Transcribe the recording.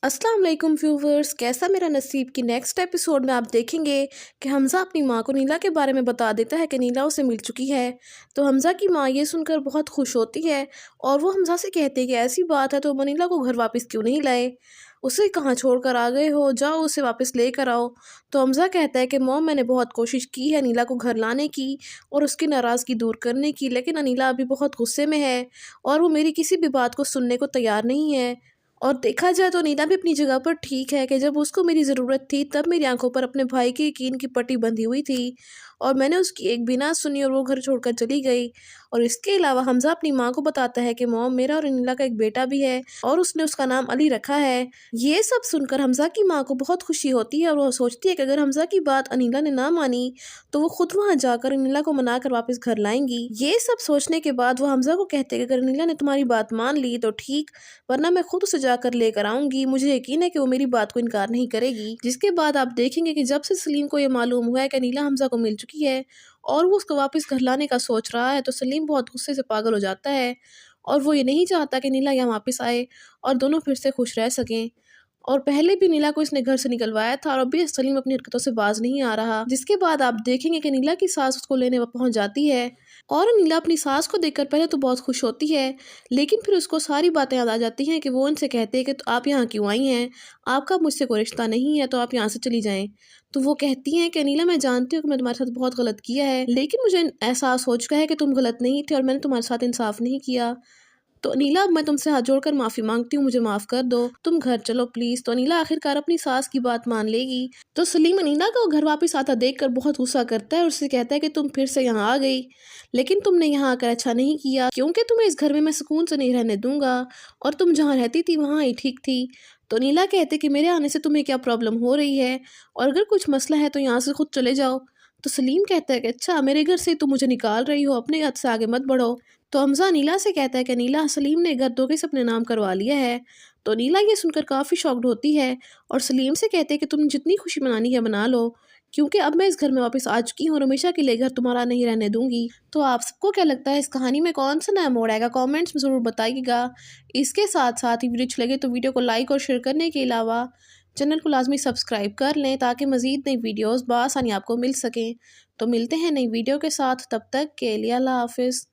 अस्सलाम वालेकुम व्यूवर्स, कैसा मेरा नसीब की नेक्स्ट एपिसोड में आप देखेंगे कि हमज़ा अपनी माँ को नीला के बारे में बता देता है कि नीला उसे मिल चुकी है। तो हमज़ा की माँ ये सुनकर बहुत खुश होती है और वो हमज़ा से कहती है कि ऐसी बात है तो वो नीला को घर वापस क्यों नहीं लाए, उसे कहाँ छोड़ कर आ गए हो, जाओ उसे वापस लेकर आओ। तो हमज़ा कहता है कि मॉम, मैंने बहुत कोशिश की है नीला को घर लाने की और उसकी नाराज़गी दूर करने की, लेकिन अनीला अभी बहुत गुस्से में है और वो मेरी किसी भी बात को सुनने को तैयार नहीं है। और देखा जाए तो नीला भी अपनी जगह पर ठीक है कि जब उसको मेरी ज़रूरत थी तब मेरी आंखों पर अपने भाई के यकीन की पट्टी बंधी हुई थी और मैंने उसकी एक भी ना सुनी और वो घर छोड़कर चली गई। और इसके अलावा हमज़ा अपनी माँ को बताता है कि मॉम, मेरा और नीला का एक बेटा भी है और उसने उसका नाम अली रखा है। ये सब सुनकर हमज़ा की माँ को बहुत खुशी होती है और वो सोचती है कि अगर हमज़ा की बात अनीला ने ना मानी तो वो खुद वहाँ जाकर अनीला को मनाकर वापस घर लाएंगी। ये सब सोचने के बाद वो हमज़ा को कहते हैं कि अगर अनीला ने तुम्हारी बात मान ली तो ठीक, वरना मैं खुद उसे जाकर लेकर आऊंगी, मुझे यकीन है कि वो मेरी बात को इनकार नहीं करेगी। जिसके बाद आप देखेंगे कि जब से सलीम को ये मालूम हुआ है कि नीला हमज़ा को मिल चुकी है और वो उसको वापस घर लाने का सोच रहा है, तो सलीम बहुत गुस्से से पागल हो जाता है और वो ये नहीं चाहता कि नीला यहाँ वापस आए और दोनों फिर से खुश रह सकें। और पहले भी नीला को इसने घर से निकलवाया था और अभी सलीम अपनी हरकतों से बाज नहीं आ रहा। जिसके बाद आप देखेंगे कि नीला की सास उसको लेने पहुंच जाती है और नीला अपनी सास को देखकर पहले तो बहुत खुश होती है, लेकिन फिर उसको सारी बातें याद आ जाती हैं कि वो उनसे कहते हैं कि तो आप यहाँ क्यों आई हैं, आपका मुझसे कोई रिश्ता नहीं है, तो आप यहाँ से चली जाएं। तो वो कहती हैं कि नीला, मैं जानती हूँ कि मैं तुम्हारे साथ बहुत गलत किया है, लेकिन मुझे एहसास हो चुका है कि तुम गलत नहीं थे और मैंने तुम्हारे साथ इंसाफ नहीं किया। तो अनीला, अब मैं तुमसे हाथ जोड़कर माफ़ी मांगती हूँ, मुझे माफ़ कर दो, तुम घर चलो प्लीज़। तो अनीला आखिरकार अपनी सास की बात मान लेगी। तो सलीम अनीला को घर वापस आता देखकर बहुत गुस्सा करता है और उससे कहता है कि तुम फिर से यहाँ आ गई, लेकिन तुमने यहाँ आकर अच्छा नहीं किया, क्योंकि तुम्हें इस घर में मैं सुकून से नहीं रहने दूंगा और तुम जहाँ रहती थी वहाँ ही ठीक थी। तो अनीला कहते कि मेरे आने से तुम्हें क्या प्रॉब्लम हो रही है और अगर कुछ मसला है तो यहाँ से खुद चले जाओ। तो सलीम कहता है कि अच्छा, मेरे घर से तुम मुझे निकाल रही हो, अपने हद से आगे मत बढ़ो। तो हमज़ा नीला से कहता है कि नीला, सलीम ने घर धोखे से अपने नाम करवा लिया है। तो नीला ये सुनकर काफ़ी शॉक्ड होती है और सलीम से कहते हैं कि तुम जितनी खुशी मनानी है मना लो, क्योंकि अब मैं इस घर में वापस आ चुकी हूँ और हमेशा के लिए घर तुम्हारा नहीं रहने दूंगी। तो आप सबको क्या लगता है, इस कहानी में कौन सा नया मोड़ आएगा? कमेंट्स में ज़रूर बताइएगा। इसके साथ साथ ही वीडियो अच्छी लगे तो वीडियो को लाइक और शेयर करने के अलावा चैनल को लाजमी सब्सक्राइब कर लें ताकि मज़ीद नई वीडियोज़ बआसानी आपको मिल सकें। तो मिलते हैं नई वीडियो के साथ, तब तक के लिए अल्लाह हाफिज़।